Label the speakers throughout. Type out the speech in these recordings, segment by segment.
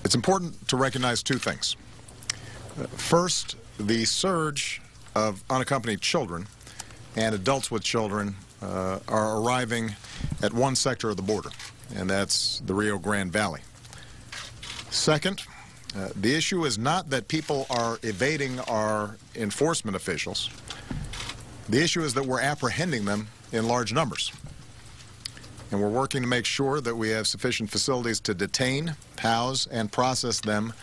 Speaker 1: It's important to recognize two things. First, the surge of unaccompanied children and adults with children are arriving at one sector of the border, and that's the Rio Grande Valley. Second, the issue is not that people are evading our enforcement officials. The issue is that we're apprehending them in large numbers. And we're working to make sure that we have sufficient facilities to detain, house, and process them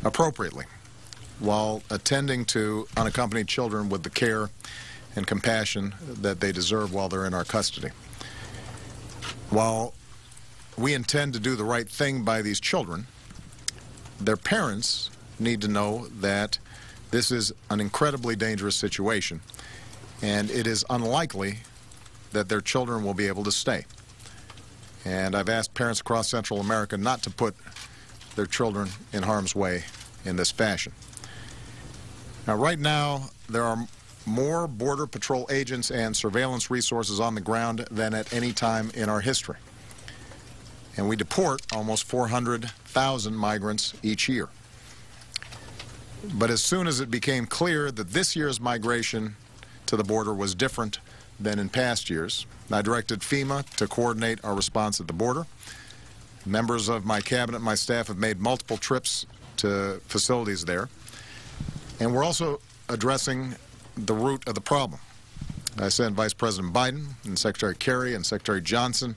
Speaker 1: appropriately, while attending to unaccompanied children with the care and compassion that they deserve while they're in our custody. While we intend to do the right thing by these children, their parents need to know that this is an incredibly dangerous situation, and it is unlikely that their children will be able to stay. And I've asked parents across Central America not to put their children in harm's way in this fashion. Now, right now, there are more Border Patrol agents and surveillance resources on the ground than at any time in our history. And we deport almost 400,000 migrants each year. But as soon as it became clear that this year's migration to the border was different than in past years, I directed FEMA to coordinate our response at the border. Members of my cabinet and my staff have made multiple trips to facilities there. And we're also addressing the root of the problem. I sent Vice President Biden and Secretary Kerry and Secretary Johnson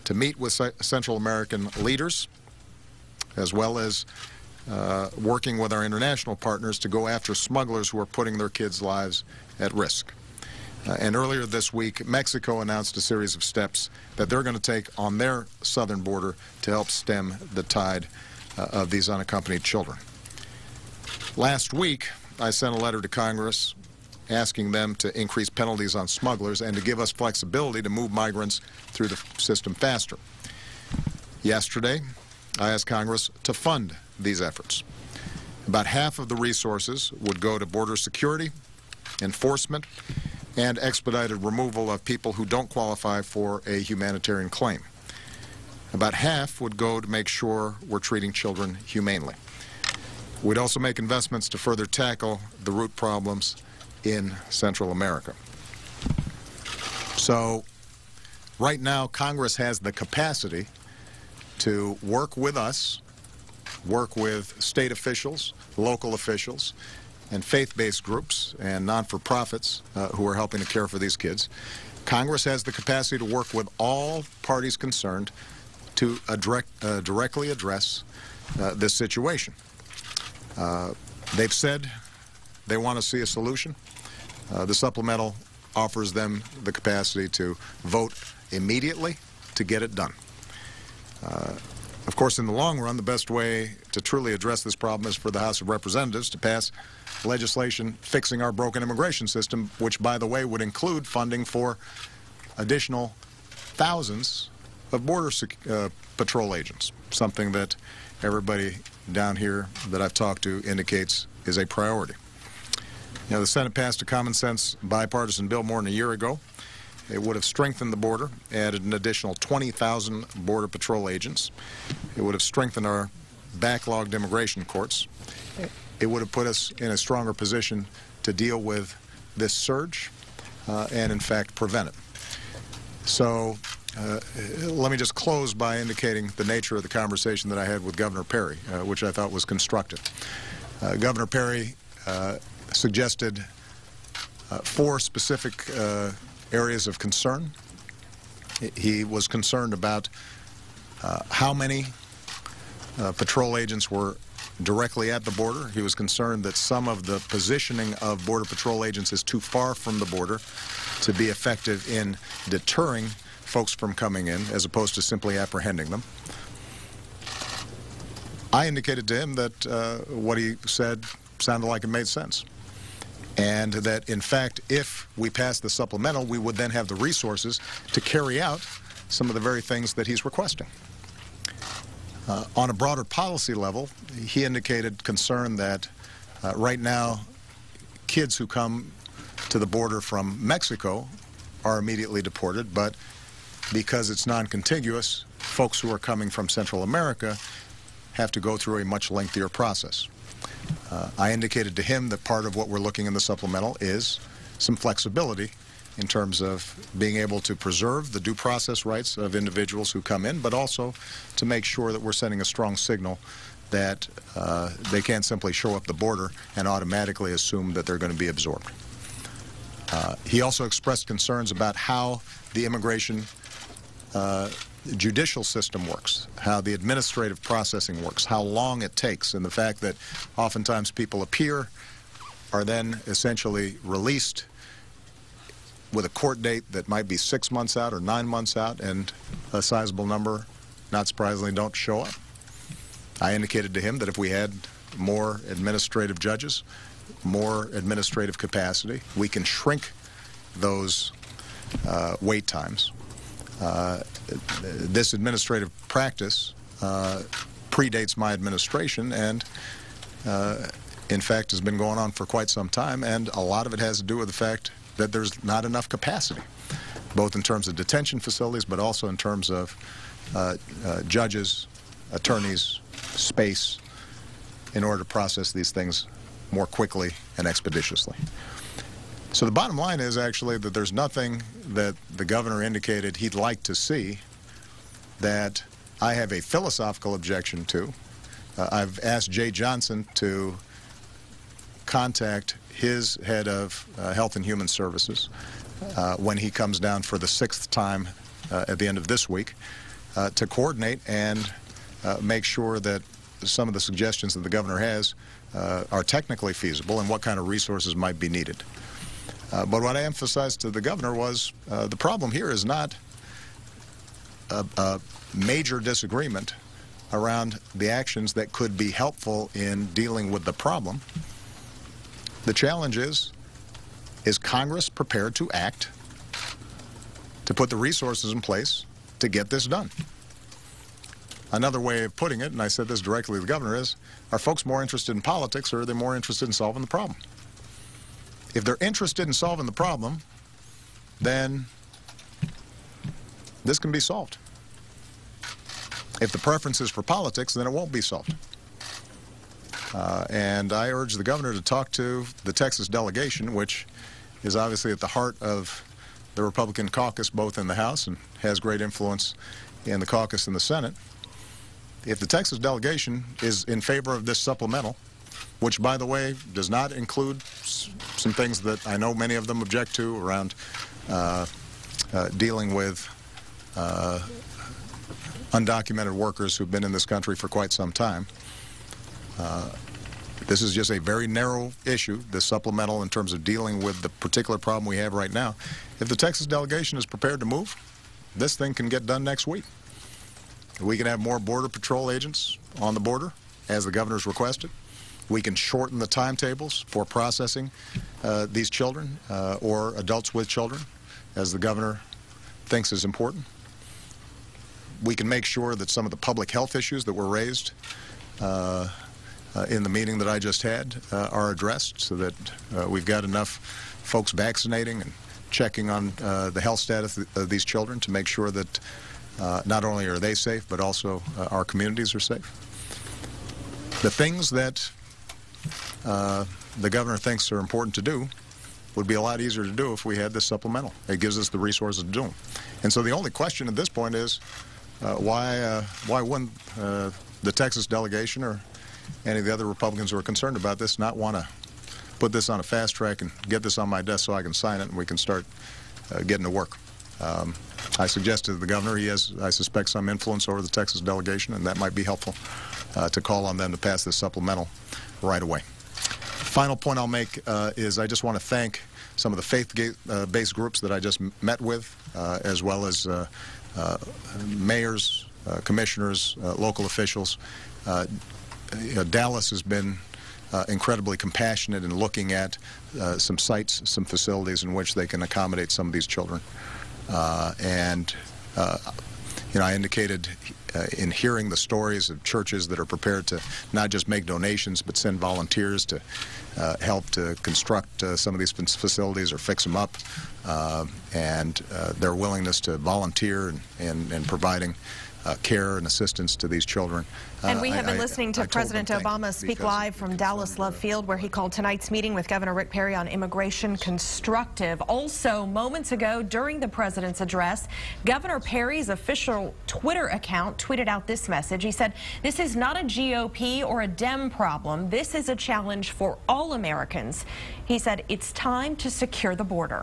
Speaker 1: to meet with Central American leaders, as well as working with our international partners to go after smugglers who are putting their kids' lives at risk. And earlier this week, Mexico announced a series of steps that they're going to take on their southern border to help stem the tide of these unaccompanied children. Last week, I sent a letter to Congress asking them to increase penalties on smugglers and to give us flexibility to move migrants through the system faster. Yesterday, I asked Congress to fund these efforts. About half of the resources would go to border security, enforcement, and expedited removal of people who don't qualify for a humanitarian claim. About half would go to make sure we're treating children humanely. We'd also make investments to further tackle the root problems in Central America. So right now, Congress has the capacity to work with us, work with state officials, local officials, and faith-based groups and non-for-profits who are helping to care for these kids. Congress has the capacity to work with all parties concerned to directly address this situation. They've said they want to see a solution. The supplemental offers them the capacity to vote immediately to get it done. Of course, in the long run, the best way to truly address this problem is for the House of Representatives to pass legislation fixing our broken immigration system, which, by the way, would include funding for additional thousands of Border Patrol agents, something that everybody down here that I've talked to indicates is a priority. You know, the Senate passed a common sense bipartisan bill more than a year ago. It would have strengthened the border, added an additional 20,000 Border Patrol agents. It would have strengthened our backlogged immigration courts. It would have put us in a stronger position to deal with this surge and, in fact, prevent it. So let me just close by indicating the nature of the conversation that I had with Governor Perry, which I thought was constructive. Governor Perry suggested 4 specific areas of concern. He was concerned about how many patrol agents were directly at the border. He was concerned that some of the positioning of Border Patrol agents is too far from the border to be effective in deterring folks from coming in, as opposed to simply apprehending them. I indicated to him that what he said sounded like it made sense, and that, in fact, if we passed the supplemental, we would then have the resources to carry out some of the very things that he's requesting. On a broader policy level, he indicated concern that right now, kids who come to the border from Mexico are immediately deported, but because it's non-contiguous, folks who are coming from Central America have to go through a much lengthier process. I indicated to him that part of what we're looking in the supplemental is some flexibility in terms of being able to preserve the due process rights of individuals who come in, but also to make sure that we're sending a strong signal that they can't simply show up the border and automatically assume that they're going to be absorbed. He also expressed concerns about how the immigration judicial system works, how the administrative processing works, how long it takes, and the fact that oftentimes people appear, are then essentially released with a court date that might be 6 months out or 9 months out, and a sizable number, not surprisingly, don't show up. I indicated to him that if we had more administrative judges, more administrative capacity, we can shrink those wait times. This administrative practice predates my administration and in fact has been going on for quite some time, and a lot of it has to do with the fact that there's not enough capacity, both in terms of detention facilities but also in terms of judges, attorneys, space, in order to process these things more quickly and expeditiously. So the bottom line is actually that there's nothing that the governor indicated he'd like to see that I have a philosophical objection to. I've asked Jay Johnson to contact his head of Health and Human Services when he comes down for the 6th time at the end of this week to coordinate and make sure that some of the suggestions that the governor has are technically feasible and what kind of resources might be needed. But what I emphasized to the governor was the problem here is not a major disagreement around the actions that could be helpful in dealing with the problem. The challenge is Congress prepared to act to put the resources in place to get this done? Another way of putting it, and I said this directly to the governor, is, are folks more interested in politics or are they more interested in solving the problem? If they're interested in solving the problem, then this can be solved. If the preference is for politics, then it won't be solved. And I urge the governor to talk to the Texas delegation, which is obviously at the heart of the Republican caucus, both in the House and has great influence in the caucus in the Senate. If the Texas delegation is in favor of this supplemental, which, by the way, does not include some things that I know many of them object to around dealing with undocumented workers who've been in this country for quite some time. This is just a very narrow issue, this supplemental, in terms of dealing with the particular problem we have right now. If the Texas delegation is prepared to move, this thing can get done next week. We can have more Border Patrol agents on the border, as the governor's requested. We can shorten the timetables for processing these children or adults with children, as the governor thinks is important. We can make sure that some of the public health issues that were raised in the meeting that I just had are addressed, so that we've got enough folks vaccinating and checking on the health status of these children to make sure that not only are they safe, but also our communities are safe. The things that the governor thinks are important to do would be a lot easier to do if we had this supplemental. It gives us the resources to do them. And so the only question at this point is why wouldn't the Texas delegation or any of the other Republicans who are concerned about this not want to put this on a fast track and get this on my desk so I can sign it and we can start getting to work. I suggested to the governor he has, I suspect, some influence over the Texas delegation, and that might be helpful to call on them to pass this supplemental right away. Final point I'll make is I just want to thank some of the faith-based groups that I just met with, as well as mayors, commissioners, local officials. Dallas has been incredibly compassionate in looking at some sites, some facilities in which they can accommodate some of these children. I indicated in hearing the stories of churches that are prepared to not just make donations but send volunteers to help to construct some of these facilities or fix them up, and their willingness to volunteer and providing care and assistance to these children.
Speaker 2: And we have been listening to President Obama speak live from Dallas Love Field, where he called tonight's meeting with Governor Rick Perry on immigration constructive. Also, moments ago during the president's address, Governor Perry's official Twitter account tweeted out this message. He said, "This is not a GOP or a Dem problem. This is a challenge for all Americans." He said, "It's time to secure the border."